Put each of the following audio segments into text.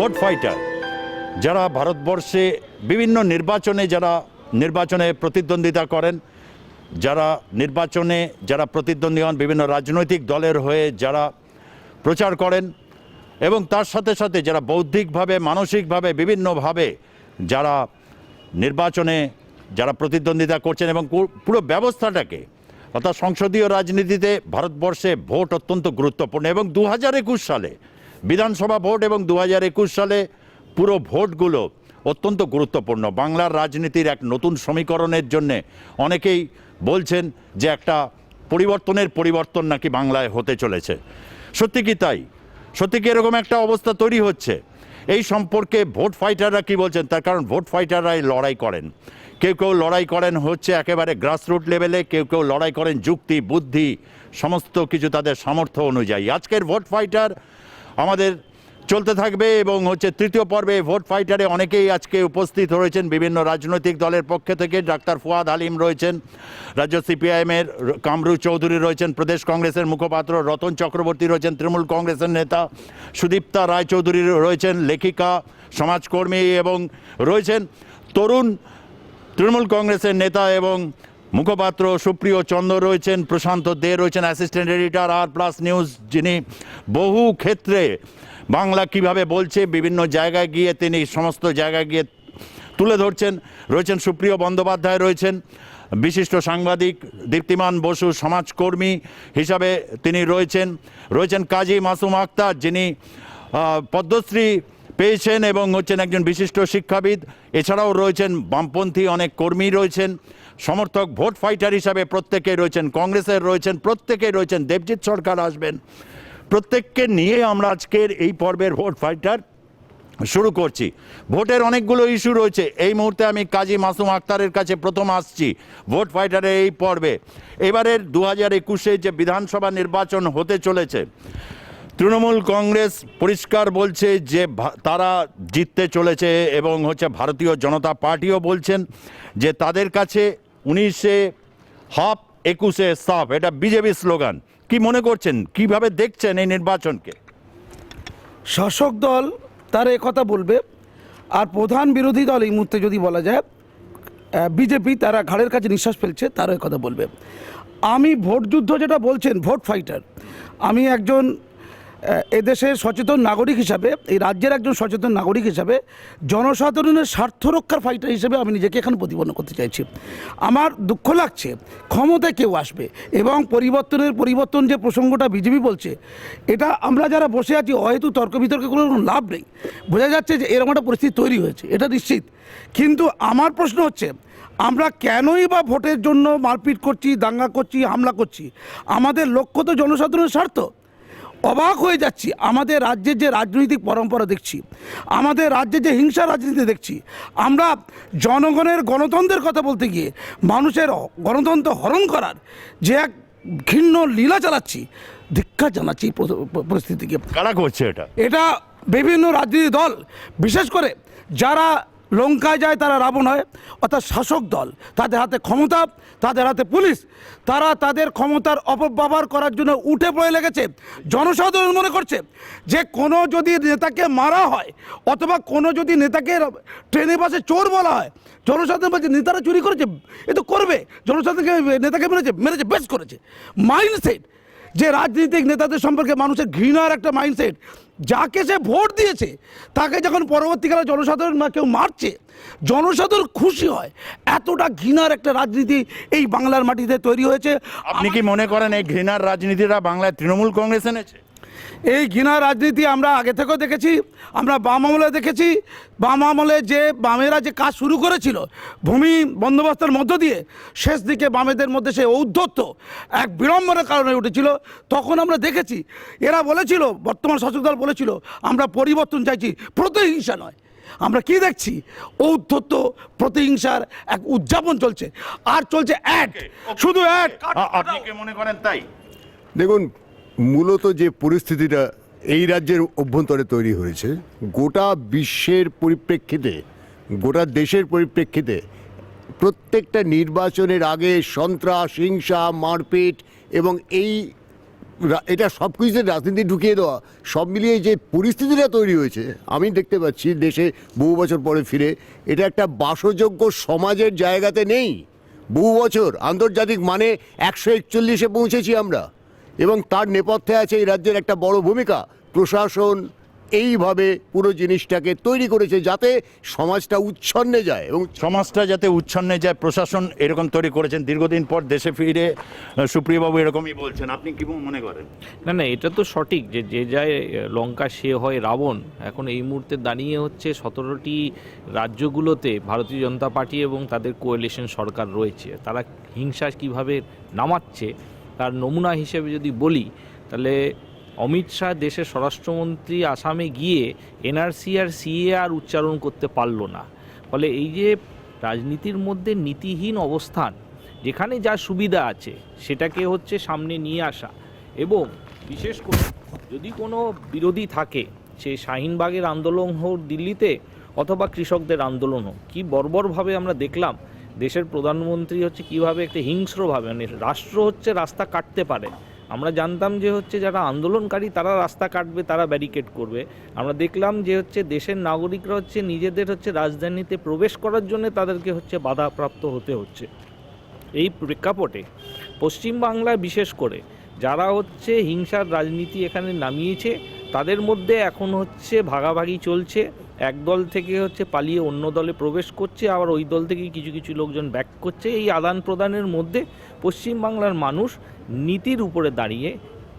Vote fighter যারা ভারতবর্ষে বিভিন্ন নির্বাচনে প্রতিদ্বন্দ্বিতা করেন, যারা প্রতিদ্বন্দ্বী হন বিভিন্ন রাজনৈতিক দলের হয়ে যারা প্রচার করেন, এবং তার সাথে সাথে যারা বৌদ্ধিকভাবে মানসিকভাবে বিভিন্নভাবে যারা প্রতিদ্বন্দ্বিতা করছেন এবং পুরো ব্যবস্থাটাকে, অর্থাৎ সংসদীয় রাজনীতিতে ভারতবর্ষে ভোট অত্যন্ত গুরুত্বপূর্ণ। এবং 2021 সালে বিধানসভা ভোট এবং 2021 সালে পুরো ভোটগুলো অত্যন্ত গুরুত্বপূর্ণ। বাংলার রাজনীতির এক নতুন সমীকরণের জন্যে অনেকেই বলছেন যে একটা পরিবর্তন নাকি বাংলায় হতে চলেছে। সত্যি কি তাই? সত্যি কি এরকম একটা অবস্থা তৈরি হচ্ছে? এই সম্পর্কে ভোট ফাইটাররা কি বলছেন? তার কারণ ভোট ফাইটাররাই লড়াই করেন। কেউ কেউ লড়াই করেন হচ্ছে একেবারে গ্রাসরুট লেভেলে, কেউ কেউ লড়াই করেন যুক্তি বুদ্ধি সমস্ত কিছু তাদের সামর্থ্য অনুযায়ী। আজকের ভোট ফাইটার আমাদের চলতে থাকবে এবং তৃতীয় পর্বে ভোট ফাইটারে অনেকেই আজকে উপস্থিত রয়েছেন বিভিন্ন রাজনৈতিক দলের পক্ষ থেকে। ডাক্তার ফুয়াদ হালিম রয়েছেন, রাজ্য সিপিআইএমের কামরু চৌধুরী রয়েছেন, প্রদেশ কংগ্রেসের মুখপাত্র রতন চক্রবর্তী রয়েছেন, তৃণমূল কংগ্রেসের নেতা সুদীপ্তা রায়চৌধুরী রয়েছেন, লেখিকা সমাজকর্মী, এবং রয়েছেন তরুণ তৃণমূল কংগ্রেসের নেতা এবং মুখপাত্র সুপ্রিয় চন্দ্র রয়েছেন, প্রশান্ত দে রয়েছেন অ্যাসিস্ট্যান্ট এডিটর আর+ নিউজ, যিনি বহু ক্ষেত্রে বাংলা কিভাবে বলছে বিভিন্ন জায়গায় গিয়ে তিনি সমস্ত জায়গায় গিয়ে তুলে ধরছেন। রয়েছেন সুপ্রিয় বন্দ্যোপাধ্যায়, রয়েছেন বিশিষ্ট সাংবাদিক, দীপ্তিমান বসু সমাজকর্মী হিসাবে তিনি রয়েছেন কাজী মাসুম আক্তার, যিনি পদ্মশ্রী পেয়েছেন এবং একজন বিশিষ্ট শিক্ষাবিদ। এছাড়াও রয়েছেন বামপন্থী অনেক কর্মী রয়েছেন, সমর্থক ভোট ফাইটার হিসাবে প্রত্যেকেই রয়েছেন, কংগ্রেসের রয়েছেন, প্রত্যেকেই রয়েছেন, দেবজিৎ সরকার আসবেন। প্রত্যেককে নিয়ে আমরা আজকের এই পর্বের ভোট ফাইটার শুরু করছি। ভোটের অনেকগুলো ইস্যু রয়েছে। এই মুহূর্তে আমি কাজী মাসুম আক্তারের কাছে প্রথম আসছি ভোট ফাইটারের এই পর্বে। এবারের 2021 যে বিধানসভা নির্বাচন হতে চলেছে, তৃণমূল কংগ্রেস পরিষ্কার বলছে যে তারা জিততে চলেছে এবং ভারতীয় জনতা পার্টিও বলছেন যে তাদের কাছে 19-এ হাফ 21-এ সাফ, এটা বিজেপি স্লোগান। কি মনে করছেন, কিভাবে দেখছেন এই নির্বাচনকে? শাসক দল তারা কথা বলবে, আর প্রধান বিরোধী দল এই মুহূর্তে যদি বলা যায় বিজেপি, তারা ঘাড়ের কাছে নিঃশ্বাস ফেলছে, তারা কথা বলবে। আমি ভোট যুদ্ধ যেটা বলছেন, ভোট ফাইটার, আমি একজন এদেশের সচেতন নাগরিক হিসাবে, এই রাজ্যের একজন সচেতন নাগরিক হিসাবে, জনসাধারণের স্বার্থ রক্ষার ফাইটার হিসেবে আমি নিজেকে এখন প্রতিপন্ন করতে চাইছি। আমার দুঃখ লাগছে ক্ষমতায় কেউ আসবে এবং পরিবর্তন যে প্রসঙ্গটা বিজেপি বলছে, এটা আমরা যারা বসে আছি হয়তো তর্ক বিতর্কে কোনো লাভ নেই। বোঝা যাচ্ছে যে এরকম একটা পরিস্থিতি তৈরি হয়েছে, এটা নিশ্চিত। কিন্তু আমার প্রশ্ন হচ্ছে, আমরা কেনই বা ভোটের জন্য মারপিট করছি, দাঙ্গা করছি, হামলা করছি? আমাদের লক্ষ্য তো জনসাধারণের স্বার্থ। অবাক হয়ে যাচ্ছি আমাদের রাজ্যের যে রাজনৈতিক পরম্পরা দেখছি, আমাদের রাজ্যে যে হিংসা রাজনীতি দেখছি, আমরা জনগণের গণতন্ত্রের কথা বলতে গিয়ে মানুষের গণতন্ত্র হরণ করার যে এক ঘৃণ্য লীলা চালাচ্ছি, ধিক্কার জানাচ্ছি এই পরিস্থিতিকে। কারা করছে এটা বিভিন্ন রাজনৈতিক দল, বিশেষ করে যারা লঙ্কায় যায় তারা রাবণ হয়, অর্থাৎ শাসক দল, তাদের হাতে ক্ষমতা, তাদের হাতে পুলিশ, তারা তাদের ক্ষমতার অপব্যবহার করার জন্য উঠে পড়ে লেগেছে। জনসাধারণ মনে করছে যে কোনো যদি নেতাকে মারা হয় অথবা কোনো যদি নেতাকে ট্রেনে বাসে চোর বলা হয়, জনসাধারণ বলছে নেতারা চুরি করেছে, এ তো করবে, জনসাধারণকে নেতাকে মেরেছে বেশ করেছে। মাইন্ডসেট, যে রাজনৈতিক নেতাদের সম্পর্কে মানুষের ঘৃণার একটা মাইন্ডসেট, যাকে সে ভোট দিয়েছে তাকে যখন পরবর্তীকালে জনসাধারণ কেউ মারছে, জনসাধারণ খুশি হয়। এতটা ঘৃণার একটা রাজনীতি এই বাংলার মাটিতে তৈরি হয়েছে। আপনি কি মনে করেন এই ঘৃণার রাজনীতিটা বাংলায় তৃণমূল কংগ্রেস এনেছে? এই ঘৃণা রাজনীতি আমরা আগে থেকেও দেখেছি, আমরা বাম আমলে দেখেছি। বাম আমলে যে বামেরা যে কাজ শুরু করেছিল ভূমি বন্দোবস্তের মধ্য দিয়ে, শেষ দিকে বামেদের মধ্যে সেই ঔদ্ধত্য এক বিড়ম্বনার কারণে উঠেছিল, তখন আমরা দেখেছি এরা বলেছিল, বর্তমান শাসক দল বলেছিল আমরা পরিবর্তন চাইছি, প্রতিহিংসা নয়। আমরা কি দেখছি? ঔদ্ধত্য, প্রতিহিংসার এক উদযাপন চলছে, আর চলছে শুধু আপনি কি মনে করেন তাই? দেখুন, মূলত যে পরিস্থিতিটা এই রাজ্যের অভ্যন্তরে তৈরি হয়েছে, গোটা বিশ্বের পরিপ্রেক্ষিতে, গোটা দেশের পরিপ্রেক্ষিতে, প্রত্যেকটা নির্বাচনের আগে সন্ত্রাস, হিংসা, মারপিট এবং এই এটা সব কিছুতে রাজনীতি ঢুকিয়ে দেওয়া, সব মিলিয়ে যে পরিস্থিতিটা তৈরি হয়েছে আমি দেখতে পাচ্ছি দেশে বহু বছর পরে ফিরে এটা একটা বাসযোগ্য সমাজের জায়গাতে নেই। বহু বছর আন্তর্জাতিক মানে 141-এ পৌঁছেছি আমরা, এবং তার নেপথ্যে আছে এই রাজ্যের একটা বড় ভূমিকা। প্রশাসন এইভাবে পুরো জিনিসটাকে তৈরি করেছে যাতে সমাজটা উচ্ছন্নে যায়, এবং সমাজটা যাতে উচ্ছন্নে যায় প্রশাসন এরকম তৈরি করেছেন। দীর্ঘদিন পর দেশে ফিরে সুপ্রিয়বাবু এরকমই বলছেন, আপনি কি মনে করেন? না না, এটা তো সঠিক যে যে যায় লঙ্কা সে হয় রাবণ। এখন এই মুহূর্তে দাঁড়িয়ে হচ্ছে 17টি রাজ্যগুলোতে ভারতীয় জনতা পার্টি এবং তাদের কোয়ালিশন সরকার রয়েছে, তারা হিংসা কিভাবে নামাচ্ছে তার নমুনা হিসেবে যদি বলি, তাহলে অমিত শাহ দেশের স্বরাষ্ট্রমন্ত্রী আসামে গিয়ে এনআরসি আর সিএ আর উচ্চারণ করতে পারলো না। ফলে এই যে রাজনীতির মধ্যে নীতিহীন অবস্থান, যেখানে যা সুবিধা আছে সেটাকে হচ্ছে সামনে নিয়ে আসা, এবং বিশেষ করে যদি কোনো বিরোধী থাকে, সে শাহিনবাগের আন্দোলন হোক দিল্লিতে অথবা কৃষকদের আন্দোলন হোক, কী বর্বরভাবে আমরা দেখলাম দেশের প্রধানমন্ত্রী হচ্ছে কীভাবে একটা হিংস্রভাবে, মানে রাষ্ট্র হচ্ছে রাস্তা কাটতে পারে। আমরা জানতাম যে হচ্ছে যারা আন্দোলনকারী তারা রাস্তা কাটবে, তারা ব্যারিকেড করবে। আমরা দেখলাম যে হচ্ছে দেশের নাগরিকরা হচ্ছে নিজেদের হচ্ছে রাজধানীতে প্রবেশ করার জন্য তাদেরকে হচ্ছে বাধাপ্রাপ্ত হতে হচ্ছে। এই প্রেক্ষাপটে পশ্চিমবাংলায় বিশেষ করে যারা হচ্ছে হিংসার রাজনীতি এখানে নামিয়েছে, তাদের মধ্যে এখন হচ্ছে ভাগাভাগি চলছে। এক দল থেকে হচ্ছে পালিয়ে অন্য দলে প্রবেশ করছে, আবার ওই দল থেকে কিছু কিছু লোকজন ব্যাক করছে। এই আদান প্রদানের মধ্যে পশ্চিমবাংলার মানুষ নীতির উপরে দাঁড়িয়ে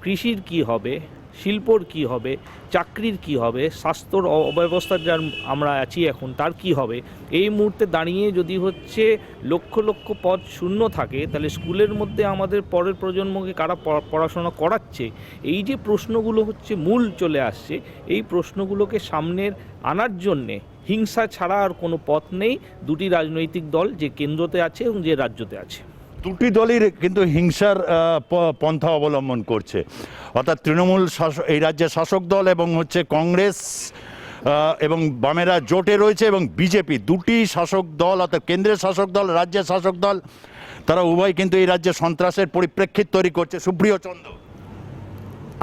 কৃষির কি হবে, শিল্পর কি হবে, চাকরির কি হবে, স্বাস্থ্যর অব্যবস্থা যার আমরা আছি এখন তার কি হবে, এই মুহূর্তে দাঁড়িয়ে যদি হচ্ছে লক্ষ লক্ষ পদ শূন্য থাকে, তাহলে স্কুলের মধ্যে আমাদের পরের প্রজন্মকে কারা পড়াশোনা করাচ্ছে, এই যে প্রশ্নগুলো হচ্ছে মূল চলে আসছে, এই প্রশ্নগুলোকে সামনের আনার জন্যে হিংসা ছাড়া আর কোনো পথ নেই। দুটি রাজনৈতিক দল যে কেন্দ্রতে আছে এবং যে রাজ্যতে আছে, দুটি দলই কিন্তু হিংসার পন্থা অবলম্বন করছে। অর্থাৎ তৃণমূল এই রাজ্যের শাসক দল এবং হচ্ছে কংগ্রেস এবং বামেরা জোটে রয়েছে, এবং বিজেপি, দুটি শাসক দল অর্থাৎ কেন্দ্রের শাসক দল, রাজ্যের শাসক দল, তারা উভয় কিন্তু এই রাজ্যে সন্ত্রাসের পরিপ্রেক্ষিত তৈরি করছে। সুপ্রিয় চন্দ্র,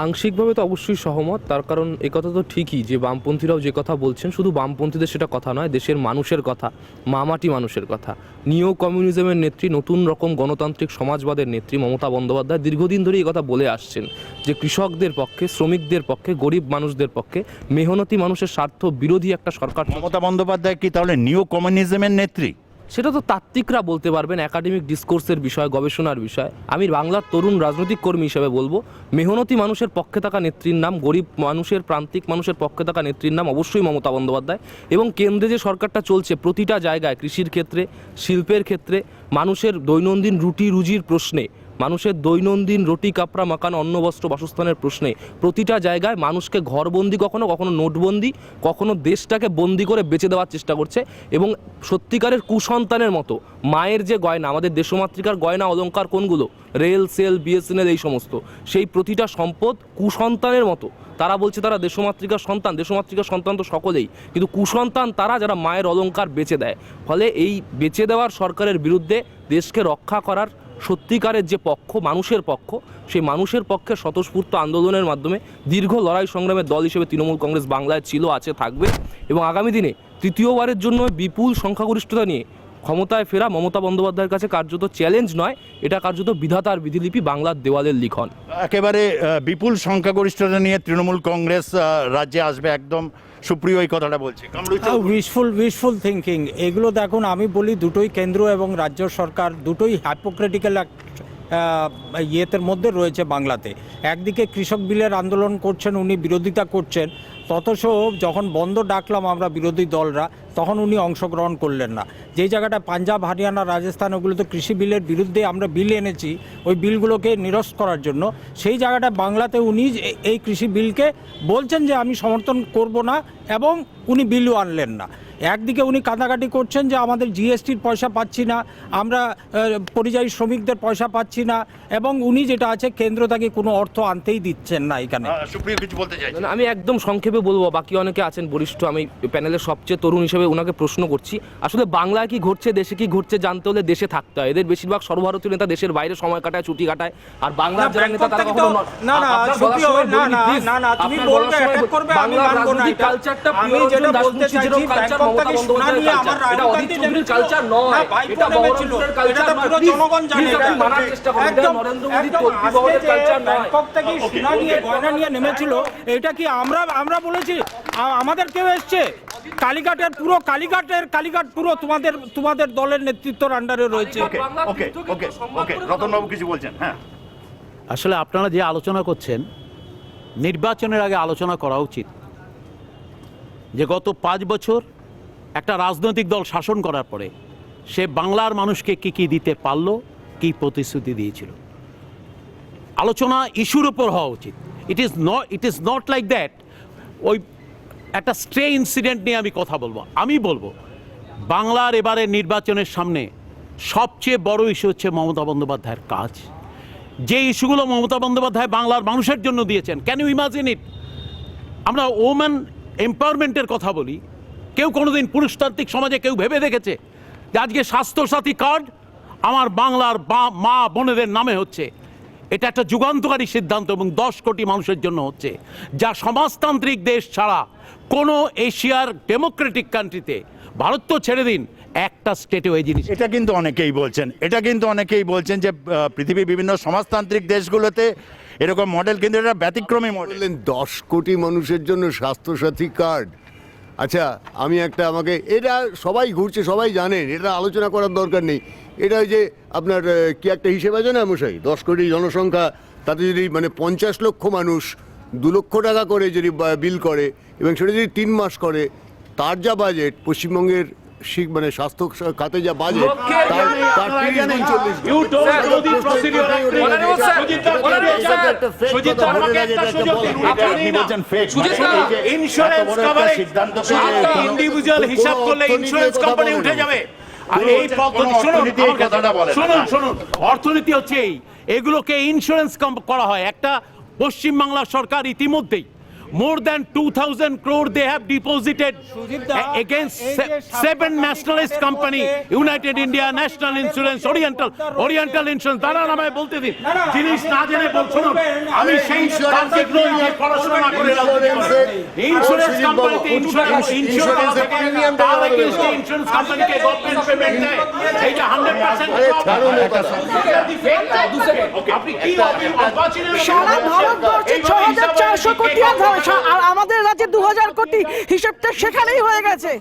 আংশিকভাবে তো অবশ্যই সহমত। তার কারণ একথা তো ঠিকই যে বামপন্থীরাও যে কথা বলছেন, শুধু বামপন্থীদের সেটা কথা নয়, দেশের মানুষের কথা, মামাটি মানুষের কথা। নিও কমিউনিজমের নেত্রী, নতুন রকম গণতান্ত্রিক সমাজবাদের নেত্রী মমতা বন্দ্যোপাধ্যায় দীর্ঘদিন ধরে এই কথা বলে আসছেন যে কৃষকদের পক্ষে, শ্রমিকদের পক্ষে, গরিব মানুষদের পক্ষে, মেহনতি মানুষের স্বার্থ বিরোধী একটা সরকার। মমতা বন্দ্যোপাধ্যায় কি তাহলে নিও কমিউনিজমের নেত্রী? সেটা তো তাত্ত্বিকরা বলতে পারবেন, একাডেমিক ডিসকোর্সের বিষয়, গবেষণার বিষয়। আমি বাংলার তরুণ রাজনৈতিক কর্মী হিসেবে বলবো, মেহনতি মানুষের পক্ষে থাকা নেত্রীর নাম, গরিব মানুষের, প্রান্তিক মানুষের পক্ষে থাকা নেত্রীর নাম অবশ্যই মমতা বন্দ্যোপাধ্যায়। এবং কেন্দ্রে যে সরকারটা চলছে, প্রতিটা জায়গায়, কৃষির ক্ষেত্রে, শিল্পের ক্ষেত্রে, মানুষের দৈনন্দিন রুটি রুজির প্রশ্নে, মানুষের দৈনন্দিন রুটি কাপড়া মাকান অন্ন বস্ত্র বাসস্থানের প্রশ্নে প্রতিটা জায়গায় মানুষকে ঘরবন্দি, কখনো কখনো নোটবন্দি, কখনো দেশটাকে বন্দি করে বেঁচে দেওয়ার চেষ্টা করছে। এবং সত্যিকারের কুসন্তানের মতো মায়ের যে গয়না, আমাদের দেশমাতৃকার গয়না অলংকার কোনগুলো, রেল, সেল, বিএসএনএল, এই সমস্ত, সেই প্রতিটা সম্পদ কুসন্তানের মতো। তারা বলছে তারা দেশমাতৃকার সন্তান, দেশমাতৃকার সন্তান তো সকলেই, কিন্তু কুসন্তান তারা যারা মায়ের অলংকার বেচে দেয়। ফলে এই বেচে দেওয়ার সরকারের বিরুদ্ধে দেশকে রক্ষা করার সত্যিকারের যে পক্ষ, মানুষের পক্ষ, সেই মানুষের পক্ষে স্বতঃস্ফূর্ত আন্দোলনের মাধ্যমে দীর্ঘ লড়াই সংগ্রামের দল হিসেবে তৃণমূল কংগ্রেস বাংলায় ছিল, আছে, থাকবে। এবং আগামী দিনে তৃতীয়বারের জন্য বিপুল সংখ্যাগরিষ্ঠতা নিয়ে ক্ষমতায় ফেরা মমতা বন্দ্যোপাধ্যায়ের কাছে কার্যত চ্যালেঞ্জ নয়, এটা কার্যত বিধাতার বিধিলিপি, বাংলার দেওয়ালের লিখন। একেবারে বিপুল সংখ্যাগরিষ্ঠতা নিয়ে তৃণমূল কংগ্রেস রাজ্যে আসবে, একদম সুপ্রিয় এই কথাটা বলছে। উইশফুল থিঙ্কিং এগুলো দেখুন, আমি বলি দুটোই কেন্দ্র এবং রাজ্য সরকার দুটোই হাইপোক্রেটিক্যাল ইয়েতের মধ্যে রয়েছে বাংলাতে। একদিকে কৃষক বিলের আন্দোলন করছেন, উনি বিরোধিতা করছেন, তথচ যখন বন্ধ ডাকলাম আমরা বিরোধী দলরা, তখন উনি অংশগ্রহণ করলেন না। যেই জায়গাটা পাঞ্জাব, হরিয়ানা, রাজস্থান, ওগুলোতে কৃষি বিলের বিরুদ্ধে আমরা বিল এনেছি ওই বিলগুলোকে নিরস্ত করার জন্য, সেই জায়গাটা বাংলাতে উনি এই কৃষি বিলকে বলছেন যে আমি সমর্থন করব না, এবং উনি বিলও আনলেন না। একদিকে উনি কাঁদাকাটি করছেন যে আমাদের জিএসটির পয়সা পাচ্ছি না, আমরা পরিযায়ী শ্রমিকদের পয়সা পাচ্ছি না, এবং উনি যেটা আছে কেন্দ্র থেকে কোনো অর্থ আনতেই দিচ্ছেন না এখানে। সুপ্রিয় কিছু বলতে চাই। আমি একদম সংক্ষেপে হিসেবে বলবো, বাকি অনেকে আছেন বরিষ্ঠ, আমি প্যানেলের সবচেয়ে তরুণ হিসেবে ওনাকে প্রশ্ন করছি, আসলে বাংলায় কি ঘটছে, দেশে কি ঘটছে জানতে হলে দেশে থাকতে হয়। এদের বেশিরভাগ সর্বভারতীয় নেতা দেশের বাইরে সময় কাটায়, ছুটি কাটায়, আর বাংলার যারা নেতা তারা কখনো না, না, ছুটি হবে না, তুমি বলবে, অ্যাটাক করবে, আমি মানবো না এটা। কালচারটা আমি যেটা বলতে চাইছি, ব্যাংকক থেকে সোনা নিয়ে আমার রাহুল গান্ধী নেমেছিল। কালচার নয়, না, ভাইপো নেমেছিল। এটা তো পুরো জনগণ জানে। মানার চেষ্টা করুন, একদম, নরেন্দ্র মোদী একদম, তল্পি আজকে বহরের যে কালচার নয়। ব্যাংকক থেকে সোনা নিয়ে, গয়না নিয়ে নেমেছিল, এটা কি আমরা বলেছি? আমাদের কেউ এসছে? কালীঘাটের কালীঘাট পুরো তোমাদের দলের নেতৃত্বের আন্ডারে রয়েছে। ওকে রতনবাবু কিছু বলছেন? হ্যাঁ, আসলে আপনারা যে আলোচনা করছেন, নির্বাচনের আগে আলোচনা করা উচিত যে গত 5 বছর একটা রাজনৈতিক দল শাসন করার পরে সে বাংলার মানুষকে কি কি দিতে পারলো, কি প্রতিশ্রুতি দিয়েছিল। আলোচনা ইস্যুর উপর হওয়া উচিত। It is not like that ওই একটা স্ট্রে ইনসিডেন্ট নিয়ে আমি কথা বলবো। আমি বলবো বাংলার এবারের নির্বাচনের সামনে সবচেয়ে বড় ইস্যু হচ্ছে মমতা বন্দ্যোপাধ্যায়ের কাজ। যে ইস্যুগুলো মমতা বন্দ্যোপাধ্যায় বাংলার মানুষের জন্য দিয়েছেন, ক্যান ইউ ইমাজিন ইট? আমরা ওমেন এম্পাওয়ারমেন্টের কথা বলি, কেউ কোনোদিন পুরুষতান্ত্রিক সমাজে কেউ ভেবে দেখেছে যে আজকে স্বাস্থ্যসাথী কার্ড আমার বাংলার মা বোনেদের নামে হচ্ছে? এটা একটা যুগান্তকারী সিদ্ধান্ত এবং 10 কোটি মানুষের জন্য হচ্ছে, যা সমাজতান্ত্রিক দেশ ছাড়া কোনো এশিয়ার ডেমোক্রেটিক কান্ট্রিতে, ভারত তো ছেড়ে দিন, একটা স্টেটে ওই জিনিস। এটা কিন্তু অনেকেই বলছেন যে পৃথিবীর বিভিন্ন সমাজতান্ত্রিক দেশগুলোতে এরকম মডেল, কিন্তু এটা ব্যতিক্রমী মডেল। বললেন 10 কোটি মানুষের জন্য স্বাস্থ্যসাথী কার্ড। আচ্ছা, আমাকে এটা সবাই ঘুরছে, সবাই জানেন, এটা আলোচনা করার দরকার নেই। এটা ওই যে আপনার কি একটা হিসেব আছে না মশাই, 10 কোটি জনসংখ্যা, তাতে যদি মানে 50 লক্ষ মানুষ 2 লক্ষ টাকা করে যদি বিল করে এবং সেটা যদি 3 মাস করে, তার যা বাজেট পশ্চিমবঙ্গের মানে স্বাস্থ্য খাতে যা বাজেট, তার 30 গুণ 40 গুণ। ইন্ডিভিজুয়াল হিসাব করলে ইন্স্যুরেন্স কোম্পানি উঠে যাবে। আর এই পদ্ধতি শুনুন, অর্থনীতি হচ্ছে এগুলোকে ইন্স্যুরেন্স করা হয়। একটা পশ্চিমবাংলা সরকার ইতিমধ্যেই more than 2,000 crore they have deposited against 7 nationalist company, United India, National Insurance, Oriental Insurance, তারা নামে বলতে দিন, জিনিস না জেনে বলছো না। আমি সেই তান্ত্রিক নই যে পড়াশোনা না করে ইন্স্যুরেন্স কোম্পানিতে ইন্স্যুরেন্স তার এগেইনস্টে ইন্স্যুরেন্স কোম্পানিকে গভর্নমেন্ট পেমেন্ট দেয়, এইটা 100% আপনি কি সারা ভারতবর্ষে 6,400 কোটি আর আমাদের রাজ্যে 2,000 কোটি, হিসাবটা সেখানেই হয়ে গেছে।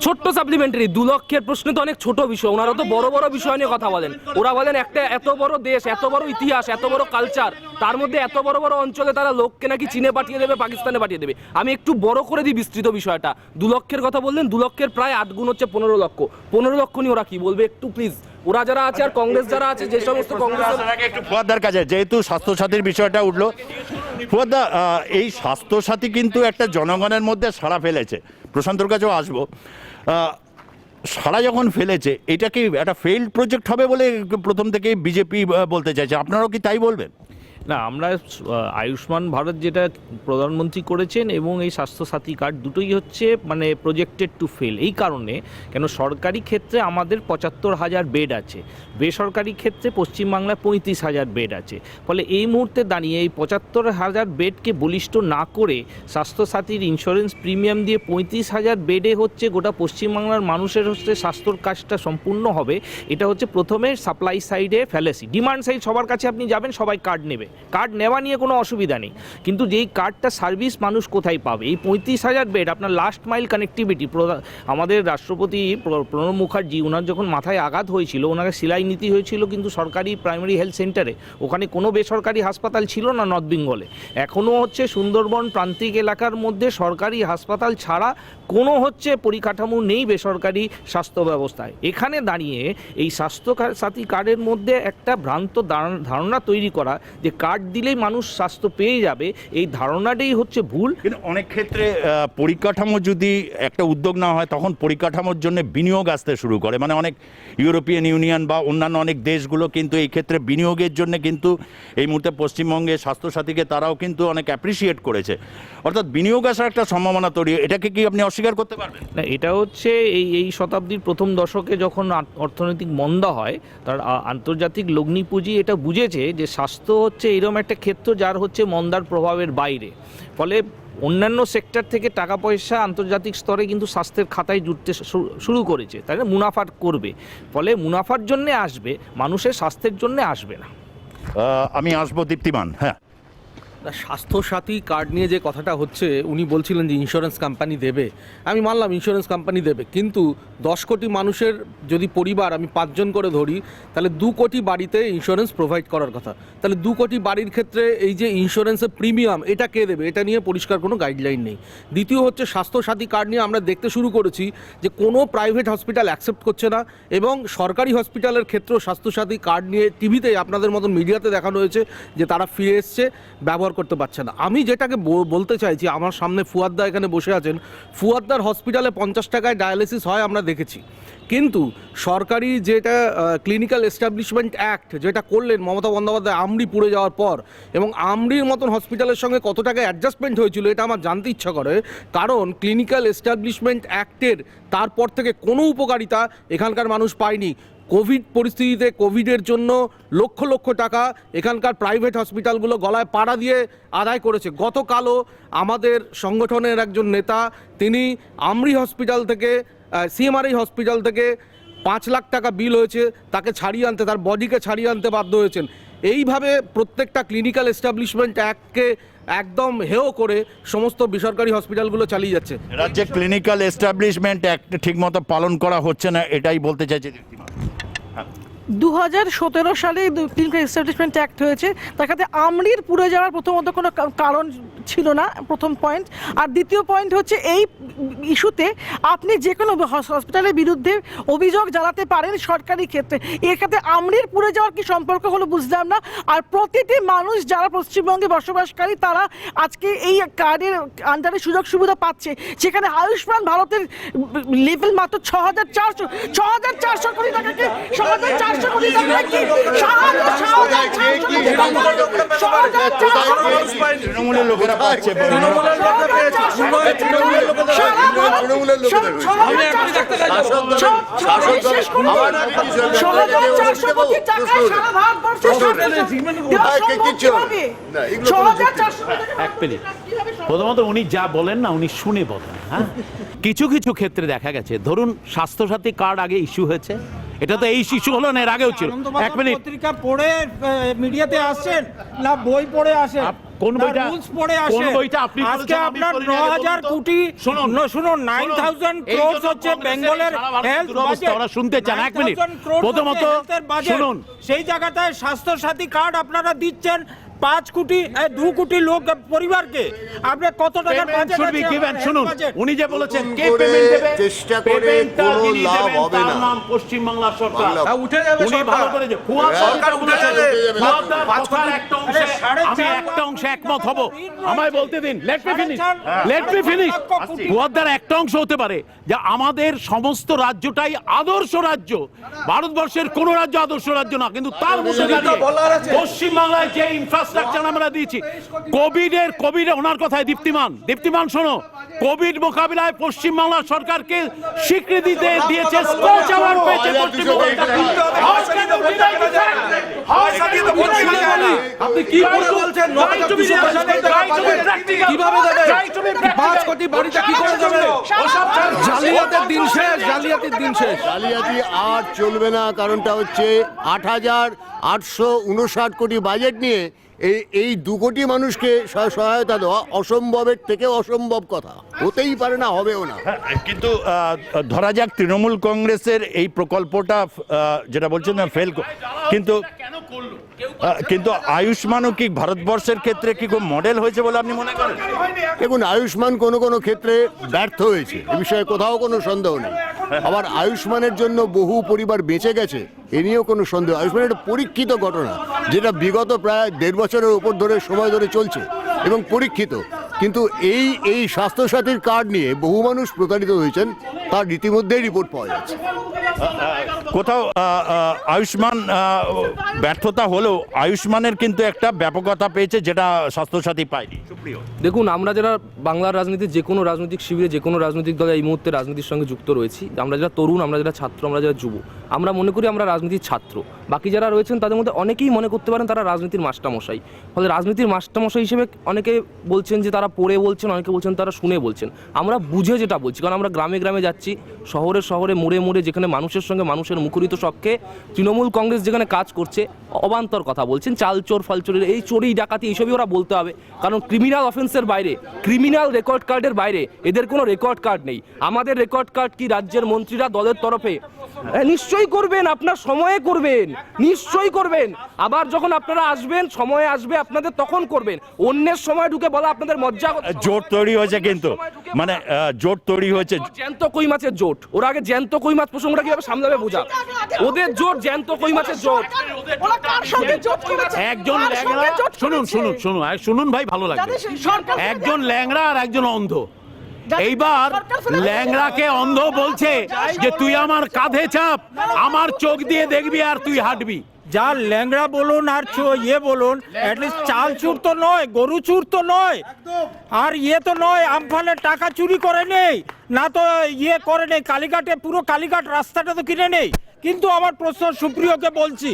ছোট্ট সাপ্লিমেন্টারি 2 লক্ষের প্রশ্ন তো অনেক ছোট বিষয়, ওনারা তো বড় বড় বিষয় নিয়ে কথা বলেন। ওরা বলেন একটা এত বড় দেশ, এত বড় ইতিহাস, এত বড় কালচার, তার মধ্যে এত বড় বড় অঞ্চলে তারা লোককে নাকি চীনে পাঠিয়ে দেবে, পাকিস্তানে পাঠিয়ে দেবে। আমি একটু বড় করে দিই বিস্তৃত বিষয়টা। 2 লক্ষের কথা বললেন, 2 লক্ষের প্রায় 8 গুণ হচ্ছে 15 লক্ষ। 15 লক্ষ নিয়ে ওরা কি বলবে একটু প্লিজ? ওরা যারা আছে আর কংগ্রেস যারা আছে, যে সমস্ত কংগ্রেস, একটু ফুয়াদার কাছে, যেহেতু স্বাস্থ্যসাথীর বিষয়টা উঠলো, ফুয়াদা, এই স্বাস্থ্যসাথী কিন্তু একটা জনগণের মধ্যে সাড়া ফেলেছে। প্রশান্তর কাছেও আসবো, সাড়া যখন ফেলেছে, এটা কি একটা ফেইল্ড প্রজেক্ট হবে বলে প্রথম থেকেই বিজেপি বলতে চাইছে, আপনারাও কি তাই বলবেন? না, আমরা আয়ুষ্মান ভারত যেটা প্রধানমন্ত্রী করেছেন এবং এই স্বাস্থ্যসাথী কার্ড দুটোই হচ্ছে মানে প্রজেক্টেড টু ফেল। এই কারণে কেন সরকারি ক্ষেত্রে আমাদের 75,000 বেড আছে, বেসরকারি ক্ষেত্রে পশ্চিমবাংলায় 35,000 বেড আছে। ফলে এই মুহূর্তে দাঁড়িয়ে এই 75,000 বেডকে বলিষ্ঠ না করে স্বাস্থ্যসাথীর ইন্স্যুরেন্স প্রিমিয়াম দিয়ে 35,000 বেডে হচ্ছে গোটা পশ্চিমবাংলার মানুষের হচ্ছে স্বাস্থ্যর কাজটা সম্পূর্ণ হবে। এটা হচ্ছে প্রথমে সাপ্লাই সাইডে ফ্যালেসি। ডিমান্ড সাইড সবার কাছে আপনি যাবেন, সবাই কার্ড নেবে, কার্ড নেওয়া নিয়ে কোনো অসুবিধা নেই, কিন্তু যেই কার্ডটা সার্ভিস মানুষ কোথায় পাবে? এই 35,000 বেড আপনার লাস্ট মাইল কানেক্টিভিটি। আমাদের রাষ্ট্রপতি প্রণব মুখার্জি, ওনার যখন মাথায় আঘাত হয়েছিল, ওনাকে সেলাই নীতি হয়েছিল কিন্তু সরকারি প্রাইমারি হেলথ সেন্টারে, ওখানে কোনো বেসরকারি হাসপাতাল ছিল না নর্থ বেঙ্গলে। এখনও হচ্ছে সুন্দরবন প্রান্তিক এলাকার মধ্যে সরকারি হাসপাতাল ছাড়া কোনো হচ্ছে পরিকাঠামো নেই বেসরকারি স্বাস্থ্য ব্যবস্থায়। এখানে দাঁড়িয়ে এই স্বাস্থ্য সাথী কার্ডের মধ্যে একটা ভ্রান্ত ধারণা তৈরি করা যে কার্ড দিলেই মানুষ স্বাস্থ্য পেয়ে যাবে, এই ধারণাটাই হচ্ছে ভুল। কিন্তু অনেক ক্ষেত্রে পরিকাঠামো যদি একটা উদ্যোগ না হয় তখন পরিকাঠামোর জন্য বিনিয়োগ আসতে শুরু করে, মানে অনেক ইউরোপিয়ান ইউনিয়ন বা অন্যান্য অনেক দেশগুলো কিন্তু এই ক্ষেত্রে বিনিয়োগের জন্য কিন্তু এই মুহূর্তে পশ্চিমবঙ্গে স্বাস্থ্যসাথীকে তারাও কিন্তু অনেক অ্যাপ্রিসিয়েট করেছে, অর্থাৎ বিনিয়োগ আসার একটা সম্ভাবনা তৈরি, এটাকে কি আপনি অস্বীকার করতে পারবেন? না, এটা হচ্ছে এই শতাব্দীর প্রথম দশকে যখন অর্থনৈতিক মন্দা হয়, তার আন্তর্জাতিক লগ্নি পুঁজি এটা বুঝেছে যে স্বাস্থ্য হচ্ছে এরকম একটা ক্ষেত্র যার হচ্ছে মন্দার প্রভাবের বাইরে, ফলে অন্যান্য সেক্টর থেকে টাকা পয়সা আন্তর্জাতিক স্তরে কিন্তু স্বাস্থ্যের খাতায় জুটতে শুরু করেছে, তাই না? মুনাফার করবে, ফলে মুনাফার জন্যে আসবে, মানুষের স্বাস্থ্যের জন্যে আসবে না। আমি আসবো দীপ্তিমান। হ্যাঁ, স্বাস্থ্যসাথী কার্ড নিয়ে যে কথাটা হচ্ছে, উনি বলছিলেন যে ইন্স্যুরেন্স কোম্পানি দেবে, আমি মানলাম ইন্স্যুরেন্স কোম্পানি দেবে, কিন্তু 10 কোটি মানুষের যদি পরিবার আমি 5 জন করে ধরি, তাহলে 2 কোটি বাড়িতে ইন্স্যুরেন্স প্রোভাইড করার কথা, তাহলে 2 কোটি বাড়ির ক্ষেত্রে এই যে ইন্স্যুরেন্সের প্রিমিয়াম এটা কে দেবে, এটা নিয়ে পরিষ্কার কোনো গাইডলাইন নেই। দ্বিতীয় হচ্ছে স্বাস্থ্যসাথী কার্ড নিয়ে আমরা দেখতে শুরু করেছি যে কোনো প্রাইভেট হসপিটাল অ্যাকসেপ্ট করছে না, এবং সরকারি হসপিটালের ক্ষেত্রেও স্বাস্থ্যসাথী কার্ড নিয়ে টিভিতে আপনাদের মতন মিডিয়াতে দেখানো হয়েছে যে তারা ফিরে এসছে, ব্যবহার করতে পারছে না। আমি যেটাকে বলতে চাইছি, আমার সামনে ফুয়াদ্দা এখানে বসে আছেন, ফুয়াদ্দার হসপিটালে 50 টাকায় ডায়ালিসিস হয় আমরা দেখেছি, কিন্তু সরকারি যেটা ক্লিনিক্যাল এস্টাবলিশমেন্ট অ্যাক্ট যেটা করলেন মমতা বন্দ্যোপাধ্যায় আমরি পুড়ে যাওয়ার পর, এবং আমরির মতন হসপিটালের সঙ্গে কত টাকা অ্যাডজাস্টমেন্ট হয়েছিল এটা আমার জানতে ইচ্ছা করে, কারণ ক্লিনিক্যাল এস্টাবলিশমেন্ট অ্যাক্টের তারপর থেকে কোনো উপকারিতা এখানকার মানুষ পায়নি। কোভিড পরিস্থিতিতে কোভিডের জন্য লক্ষ লক্ষ টাকা এখানকার প্রাইভেট হসপিটালগুলো গলায় পাড়া দিয়ে আদায় করেছে। গতকালও আমাদের সংগঠনের একজন নেতা, তিনি আমরি হসপিটাল থেকে সিএমআরআই হসপিটাল থেকে 5 লাখ টাকা বিল হয়েছে, তাকে ছাড়িয়ে আনতে, তার বডিকে ছাড়িয়ে আনতে বাধ্য হয়েছেন। এইভাবে প্রত্যেকটা ক্লিনিক্যাল এস্টাবলিশমেন্ট অ্যাক্টকে একদম হেয় করে সমস্ত বেসরকারি হসপিটালগুলো চালিয়ে যাচ্ছে। রাজ্যে ক্লিনিক্যাল এস্টাবলিশমেন্ট অ্যাক্ট ঠিকমতো পালন করা হচ্ছে না, এটাই বলতে চাইছে দীপ্তিমান। 2017 সালে ক্লিনিক্যাল এস্টাবলিশমেন্ট অ্যাক্ট হয়েছে, তার সাথে আমরির পুড়ে যাওয়ার প্রথমত কোনো কারণ ছিল না, প্রথম পয়েন্ট। আর দ্বিতীয় পয়েন্ট হচ্ছে এই ইস্যুতে আপনি যে কোনো হসপিটালের বিরুদ্ধে অভিযোগ জানাতে পারেন সরকারি ক্ষেত্রে, এর ক্ষেত্রে আমরির পুড়ে যাওয়ার কি সম্পর্ক হলো বুঝলাম না। আর প্রতিটি মানুষ যারা পশ্চিমবঙ্গে বসবাসকারী তারা আজকে এই কার্ডের আন্ডারে সুযোগ সুবিধা পাচ্ছে, সেখানে আয়ুষ্মান ভারতের লেভেল মাত্র 6,400 কোটি টাকাকে 6,400 কোটি টাকা কি তৃণমূলের লোকেরা পাচ্ছে, প্রথমত উনি যা বলেন না উনি শুনে বলেন। হ্যাঁ, কিছু কিছু ক্ষেত্রে দেখা গেছে, ধরুন স্বাস্থ্যসাথী কার্ড আগে ইস্যু হয়েছে, এটা তো এই ইস্যু হলো না, এর আগেও ছিল। 1 মিনিট, পত্রিকা পড়ে মিডিয়াতে আসছেন না বই পড়ে আসেন, কোন বইটা পড়ে আসেন? কোন বইটা আপনি আজকে আপনার 9000 কোটি, শুনুন 9000 ক্রোড় হচ্ছে বেঙ্গলের হেলথ বাজেট। ওরা শুনতে চান। 1 মিনিট, প্রথমত শুনুন, সেই জায়গাটায় স্বাস্থ্য সাথী কার্ড আপনারা দিচ্ছেন 5 কোটি 2 কোটি লোক পরিবারকে, আপনি কত টাকার বাজেট শুনবি আছে? গিভেন, শুনুন বাজেট। উনি যে বলেছেন কে করে পেমেন্ট দেবে, চেষ্টা করে পেমেন্টটা কোনো যিনি লাভ দেবেন হবে তার না। নাম পশ্চিম বাংলা সরকার। উঠে যাবে উনি সরকার। ভালো করে যে ফুয়াদ সরকার উঠে যাবে, ফুয়াদার পাঁচ কথার কোটি। একটা অংশে আরে, 4.5 আমি একটা অংশে একমত হব, লাখ আমায় বলতে দিন, let me finish, 4.5 let me finish. Lakh crore. ফুয়াদার একটা অংশ হতে পারে যে আমাদের সমস্ত রাজ্যটাই আদর্শ রাজ্য, ভারতবর্ষের কোন রাজ্য আদর্শ রাজ্য না, কিন্তু তার মধ্যে পশ্চিম বাংলায় যে ইনফ্রাস্ট্রাকচার আমরা দিয়েছি, কোভিডে ওনার কথায় দীপ্তিমান শোনো, কোভিড মোকাবিলায় পশ্চিমবাংলা সরকারকে স্বীকৃতি দিয়েছে, স্কোচ অ্যাওয়ার্ড পেয়েছে পশ্চিমবঙ্গ। আপনি কি করে বলছেন? কিভাবে দেবে? 5 কোটি বাড়িতে কি করে দেবে? জালিয়াতির দিন শেষ, জালিয়াতির দিন শেষ। জালিয়াতি আর চলবে না, কারণটা হচ্ছে 8,859 কোটি বাজেট নিয়ে এই 2 কোটি মানুষকে সহায়তা দেওয়া অসম্ভবের থেকে অসম্ভব কথা, হতেই পারে না, হবেও না। কিন্তু ধরা যাক তৃণমূল কংগ্রেসের এই প্রকল্পটা যেটা বলছেন না ফেল, কিন্তু আয়ুষ্মানও কি ভারতবর্ষের ক্ষেত্রে কি খুব মডেল হয়েছে বলে আপনি মনে করেন? দেখুন, আয়ুষ্মান কোনো কোনো ক্ষেত্রে ব্যর্থ হয়েছে, এ বিষয়ে কোথাও কোনো সন্দেহ নেই, আবার আয়ুষ্মানের জন্য বহু পরিবার বেঁচে গেছে, এ নিয়েও কোনো সন্দেহ। আয়ুষ্মান একটা পরীক্ষিত ঘটনা, যেটা বিগত প্রায় 1.5 বছরের উপর সময় ধরে চলছে এবং পরীক্ষিত। কিন্তু এই স্বাস্থ্যসাথীর কার্ড নিয়ে বহু মানুষ প্রতারিত হয়েছেন, তার ইতিমধ্যেই রিপোর্ট পাওয়া যাচ্ছে। কোথাও আয়ুষ্মান ব্যর্থতা হলেও আয়ুষ্মানের কিন্তু একটা ব্যাপকতা পেয়েছে, যেটা স্বাস্থ্যসাথী পায়নি। সুপ্রিয়, দেখুন, আমরা যারা বাংলার রাজনীতির যে কোনো রাজনৈতিক শিবিরে যে কোনো রাজনৈতিক দলে এই মুহূর্তে রাজনীতির সঙ্গে যুক্ত রয়েছি, আমরা যারা তরুণ, আমরা যারা ছাত্র, আমরা যারা যুব, আমরা মনে করি আমরা রাজনীতির ছাত্র। বাকি যারা রয়েছেন তাদের মধ্যে অনেকেই মনে করতে পারেন তারা রাজনীতির মাস্টারমশাই। ফলে রাজনীতির মাস্টারমশাই হিসেবে অনেকে বলছেন যে তারা পড়ে বলছেন, অনেকে বলছেন তারা শুনে বলছেন। আমরা বুঝে যেটা বলছি, কারণ আমরা গ্রামে গ্রামে যাচ্ছি, শহরে শহরে, মোড়ে মোড়ে, যেখানে মানুষের সঙ্গে মানুষের মুখরিত সবকে তৃণমূল কংগ্রেস যেখানে কাজ করছে, অবান্তর কথা বলছেন, চালচোর ফালচোরের এই চোরি ডাকাতি এইসবই ওরা বলতে হবে। কারণ ক্রিমিনাল অফেন্সের বাইরে, ক্রিমিনাল রেকর্ড কার্ডের বাইরে এদের কোনো রেকর্ড কার্ড নেই। আমাদের রেকর্ড কার্ড কি রাজ্যের মন্ত্রীরা দলের তরফে নিশ্চয়ই করবেন, আপনার সময়ে করবেন, নিশ্চয়ই করবেন। আবার যখন আপনারা আসবেন, সময় আসবে আপনাদের, তখন করবেন। অন্যের সময় ঢুকে বলা আপনাদের মজ্জা। জোট তৈরি হয়েছে, কিন্তু মানে জোট তৈরি হয়েছে, জ্যান্ত কই মাছের জোট। ওরা আগে জ্যান্ত কই মাছ প্রসঙ্গটা কিভাবে সামলাবে বোঝা। ওদের জোট জ্যান্ত কই মাছের জোট। একজন ল্যাংড়া, শুনুন ভাই, ভালো লাগবে। একজন ল্যাংড়া আর একজন অন্ধ। এইবার ল্যাংড়াকে অন্ধ বলছে যে তুই আমার কাঁধে চাপ, আমার চোখ দিয়ে দেখবি আর তুই হাঁটবি। যা ল্যাংড়া বলুন আর বলুন, অ্যাটলিস্ট চাল চুর তো নয়, গরু চুর তো নয়, আর তো নয় আমফানের টাকা চুরি করে নেই, না তো করে নেই কালীঘাটে, পুরো কালীঘাট রাস্তাটা তো কিনে নেই। কিন্তু আমার প্রশ্ন সুপ্রিয়কে বলছি,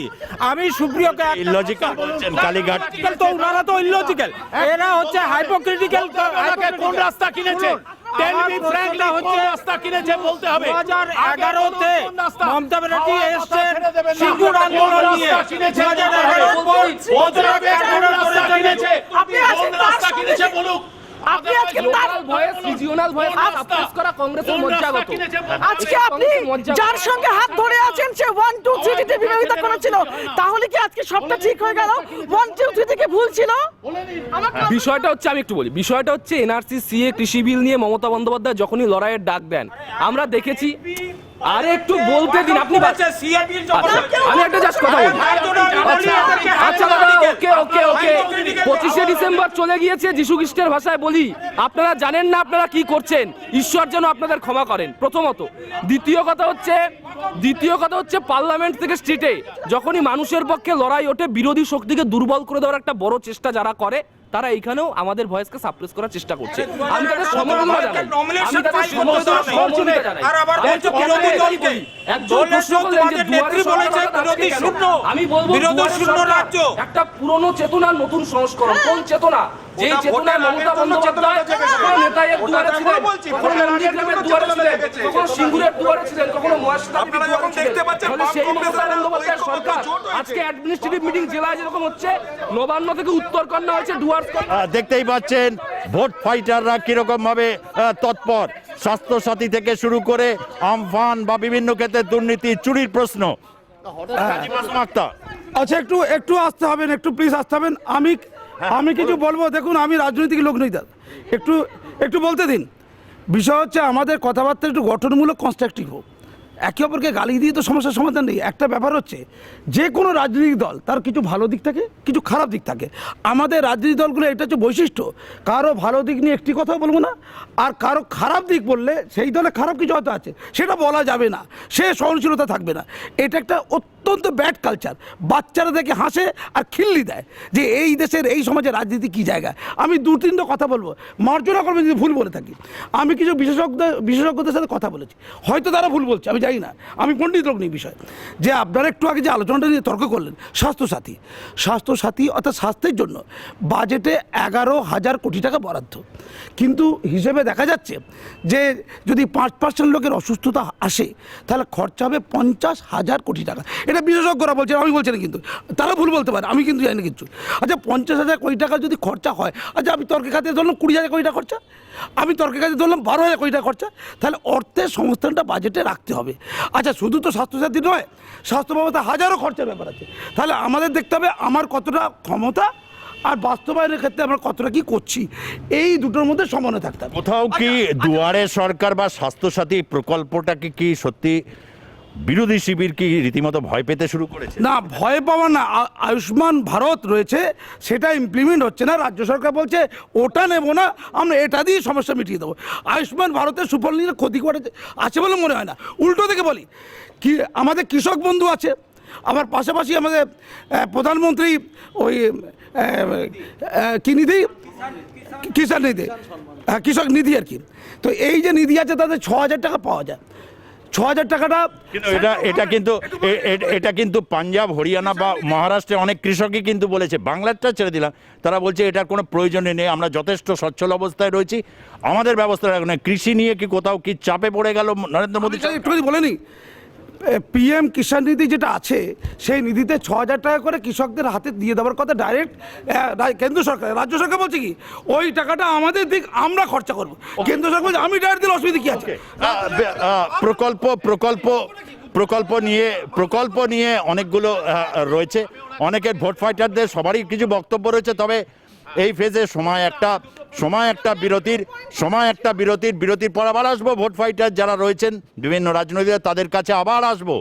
আমি সুপ্রিয়কে ইলজিক্যাল বলছেন কালীঘাট, তো ওনারা তো ইলজিক্যাল, এরা হচ্ছে হাইপোক্রিটিক্যাল। কোন রাস্তা কিনেছে? রাস্তা কিনেছে বলতে হবে। 2011-তে মমতা ব্যানার্জি এসেছেন সিঙ্গুর আন্দোলন নিয়ে, 2011 বলুক। আজকে আপনি যার সঙ্গে হাত ধরে আছেন সে 1, 2, 3 তে বিরোধিতা করেছিল, তাহলে কি আজকে সবটা ঠিক হয়ে গেল? 1, 2, 3 থেকে ভুল ছিল? বিষয়টা হচ্ছে, আমি একটু বলি, বিষয়টা হচ্ছে এনআরসি, সিএ, কৃষি বিল নিয়ে মমতা বন্দ্যোপাধ্যায় যখনই লড়াইয়ের ডাক দেন, আমরা দেখেছি। আরে একটু বলতে দিন, আপনি আমি একটা জাস্ট কথা বলি। আচ্ছা দাদা, ওকে 25শে ডিসেম্বর চলে গিয়েছে, যিশু খ্রিস্টের ভাষায় বলি, আপনারা জানেন না আপনারা কি করছেন, ঈশ্বর যেন আপনাদের ক্ষমা করেন, প্রথমত। দ্বিতীয় কথা হচ্ছে পার্লামেন্ট থেকে স্ট্রিটে যখনই মানুষের পক্ষে লড়াই ওঠে, বিরোধী শক্তিকে দুর্বল করে দেওয়ার একটা বড় চেষ্টা যারা করে, তারা এইখানেও আমাদের ভয়েসকে সাপ্রেস করার চেষ্টা করছে। আমি তাদের সমবেদনা জানাই, আমি তাদের সমবেদনা জানাই। আমি বলবো একটা পুরনো চেতনার নতুন সংস্করণ। কোন চেতনা? যে চেতনায় মমতা বন্দ্যোপাধ্যায় কখনো নেতাইয়ের দুয়ারে ছিলেন, কখনো নন্দীগ্রামের দুয়ারে ছিলেন, কখনো সিঙ্গুরের দুয়ারে ছিলেন, কখনো মহেশখালীর দুয়ারে ছিলেন। ফলে সেই মমতা বন্দ্যোপাধ্যায়ের সরকার আজকে অ্যাডমিনিস্ট্রেটিভ মিটিং জেলায় যেরকম হচ্ছে, নবান্ন থেকে উত্তরকন্যা হয়েছে, ডুয়ার্স। দেখতেই পাচ্ছেন ভোট ফাইটাররা কিরকম ভাবে তৎপর, স্বাস্থ্যসাথী থেকে শুরু করে আমফান বা বিভিন্ন ক্ষেত্রে দুর্নীতি, চুরির প্রশ্ন। আচ্ছা, একটু আসতে হবেন, একটু প্লিজ আসতে হবেন। আমি কিছু বলবো। দেখুন, আমি রাজনৈতিক লোক নই দাদা, একটু বলতে দিন। বিষয় হচ্ছে আমাদের কথাবার্তা একটু গঠনমূলক, কনস্ট্রাকটিভ হোক। একে অপরকে গালি দিয়ে তো সমস্যার সমাধান নেই। একটা ব্যাপার হচ্ছে, যে কোনো রাজনৈতিক দল তার কিছু ভালো দিক থাকে, কিছু খারাপ দিক থাকে। আমাদের রাজনৈতিক দলগুলো এটা হচ্ছে বৈশিষ্ট্য, কারো ভালো দিক নিয়ে একটি কথা বলবো না, আর কারো খারাপ দিক বললে সেই দলে খারাপ কিছু হয়তো আছে, সেটা বলা যাবে না, সে সহনশীলতা থাকবে না। এটা একটা অত্যন্ত ব্যাড কালচার। বাচ্চারা দেখে হাসে আর খিল্লি দেয় যে এই দেশের, এই সমাজের রাজনীতি কী জায়গা। আমি 2-3টা কথা বলবো, মার্জনা করবেন যদি ভুল বলে থাকি। আমি কিছু বিশেষজ্ঞদের সাথে কথা বলেছি, হয়তো তারা ভুল বলছে, আমি জানি না, আমি পণ্ডিত লোক নেই বিষয়। যে আপনারা একটু আগে যে আলোচনাটা নিয়ে তর্ক করলেন, স্বাস্থ্যসাথী অর্থাৎ স্বাস্থ্যের জন্য বাজেটে 11,000 কোটি টাকা বরাদ্দ, কিন্তু হিসেবে দেখা যাচ্ছে যে যদি 5% লোকের অসুস্থতা আসে তাহলে খরচা হবে 50,000 কোটি টাকা। এটা বিশেষজ্ঞরা বলছেন, আমি বলছি না, কিন্তু তারা ভুল বলতে পারে, আমি কিন্তু জানি না কিছু। আচ্ছা, 50,000 কোটি টাকা যদি খরচা হয়, আচ্ছা আমি তর্কের খাতে ধরলাম 20,000 কোটি টাকা খরচা, আমি তর্কের কাছে ধরলাম 12,000 কোটি টাকা খরচা, তাহলে অর্থের সংস্থানটা বাজেটে রাখতে হবে। আচ্ছা, শুধু তো স্বাস্থ্যসাথী নয়, স্বাস্থ্য ব্যবস্থা হাজারো খরচার ব্যাপার আছে। তাহলে আমাদের দেখতে হবে আমার কতটা ক্ষমতা আর বাস্তবায়নের ক্ষেত্রে আমরা কতটা কি করছি, এই দুটোর মধ্যে সমন্বয় থাকতে হবে। কোথাও কি দুয়ারে সরকার বা স্বাস্থ্যসাথী প্রকল্পটাকে কি সত্যি বিরোধী শিবির কি রীতিমতো ভয় পেতে শুরু করেছে? না, ভয় পাওয়া না, আয়ুষ্মান ভারত রয়েছে সেটা ইমপ্লিমেন্ট হচ্ছে না, রাজ্য সরকার বলছে ওটা নেব না, আমরা এটা দিয়ে সমস্যা মিটিয়ে দেবো। আয়ুষ্মান ভারতের সুফল নিয়ে ক্ষতি করে আছে বলে মনে হয় না। উল্টো থেকে বলি, কি আমাদের কৃষক বন্ধু আছে, আবার পাশাপাশি আমাদের প্রধানমন্ত্রী ওই কি নিধি, কিষাণ নিধি, কৃষক নিধি আর কি। তো এই যে নিধি আছে তাতে 6,000 টাকা পাওয়া যায়। 6,000 টাকাটা কিন্তু এটা কিন্তু পাঞ্জাব, হরিয়ানা বা মহারাষ্ট্রে অনেক কৃষকই কিন্তু বলেছে, বাংলাটা ছেড়ে দিলাম, তারা বলছে এটার কোনো প্রয়োজনই নেই, আমরা যথেষ্ট সচ্ছল অবস্থায় রয়েছি, আমাদের ব্যবস্থা রাখুন। কৃষি নিয়ে কি কোথাও কি চাপে পড়ে গেল নরেন্দ্র মোদী? একটু বলে নি, পিএম কিষাণ নিধি যেটা আছে সেই নিধিতে 6,000 টাকা করে কৃষকদের হাতে দিয়ে দেওয়ার কথা ডাইরেক্ট কেন্দ্র সরকার। রাজ্য সরকার বলছে কি ওই টাকাটা আমাদের দিক, আমরা খরচা করবো। কেন্দ্র সরকার বলছে আমি ডাইরেক্ট দিলে অসুবিধা কি আছে? প্রকল্প নিয়ে অনেকগুলো রয়েছে, অনেকের ভোট ফাইটারদের সবারই কিছু বক্তব্য রয়েছে। তবে এই ফেজে বিরতির পর আবার আসবো। ভোট ফাইটার যারা রয়েছেন বিভিন্ন রাজনৈতিক তাদের কাছে আবার আসবো।